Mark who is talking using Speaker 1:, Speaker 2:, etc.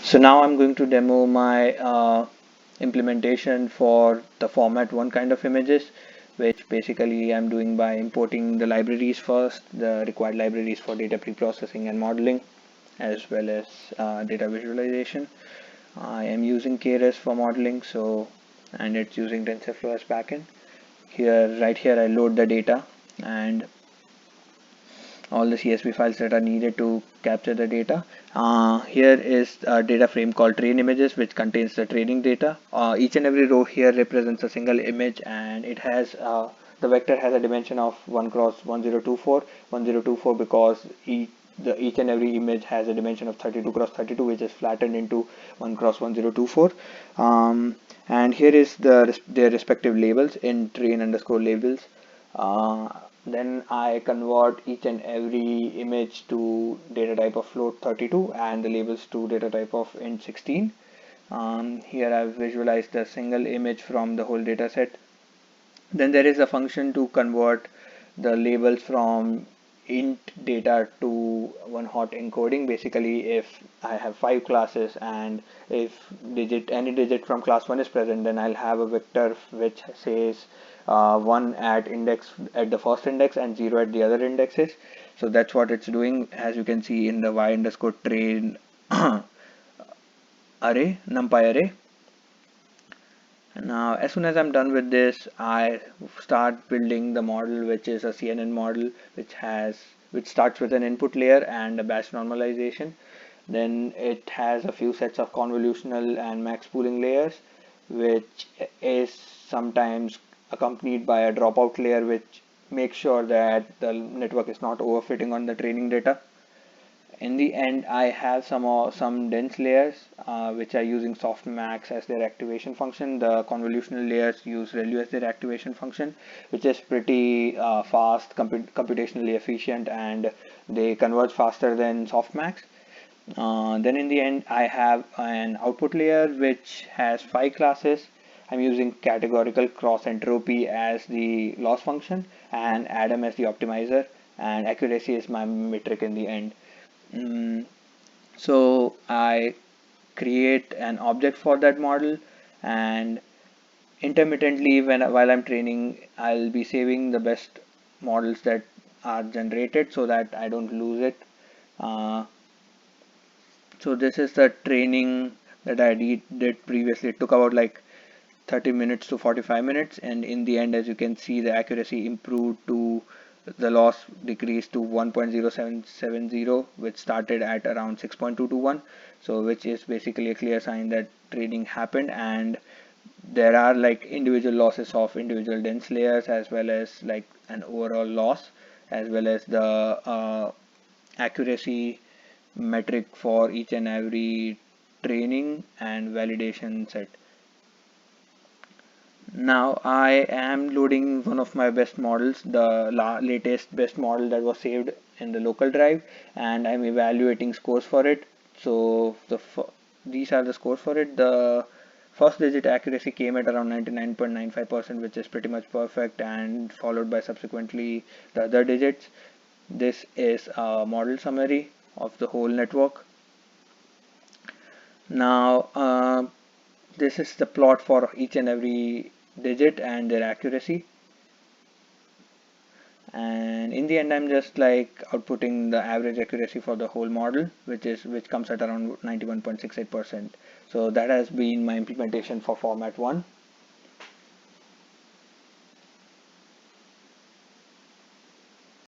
Speaker 1: So now I'm going to demo my implementation for the format one kind of images, which basically I'm doing by importing the libraries first, the required libraries for data preprocessing and modeling, as well as data visualization. I am using Keras for modeling, and it's using TensorFlow as backend. Right here, I load the data and all the CSV files that are needed to capture the data. Here is a data frame called train images, which contains the training data. Each and every row here represents a single image, and it has the vector has a dimension of 1 cross 1024, 1024 because each and every image has a dimension of 32 cross 32, which is flattened into 1 cross 1024. And here is their respective labels in train underscore labels. Then I convert each and every image to data type of float 32 and the labels to data type of int 16. Here I've visualized a single image from the whole data set. Then there is a function to convert the labels from int data to one hot encoding. Basically, if I have 5 classes and if any digit from class 1 is present, then I'll have a vector which says 1 at the first index and 0 at the other indexes. So that's what it's doing, as you can see in the y underscore train array, numpy array. Now, as soon as I'm done with this, I start building the model, which is a CNN model, which starts with an input layer and a batch normalization. Then it has a few sets of convolutional and max pooling layers, which is sometimes accompanied by a dropout layer, which makes sure that the network is not overfitting on the training data. In the end, I have some dense layers which are using softmax as their activation function. The convolutional layers use ReLU as their activation function, which is pretty fast, computationally efficient, and they converge faster than softmax. Then in the end, I have an output layer which has 5 classes. I'm using categorical cross entropy as the loss function and Adam as the optimizer, and accuracy is my metric in the end. So I create an object for that model, and intermittently while I'm training, I'll be saving the best models that are generated so that I don't lose it. So this is the training that I did previously. It took about like 30 minutes to 45 minutes, and in the end, as you can see, the accuracy improved to the loss decreased to 1.0770, which started at around 6.221, so which is basically a clear sign that training happened. And there are like individual losses of individual dense layers, as well as like an overall loss, as well as the accuracy metric for each and every training and validation set. Now I am loading one of my best models, the latest best model that was saved in the local drive, and I'm evaluating scores for it. So these are the scores for it. The first digit accuracy came at around 99.95%, which is pretty much perfect, and followed by subsequently the other digits. This is a model summary of the whole network. Now this is the plot for each and every digit and their accuracy, and in the end I'm just like outputting the average accuracy for the whole model, which comes at around 91.68%. So that has been my implementation for format 1.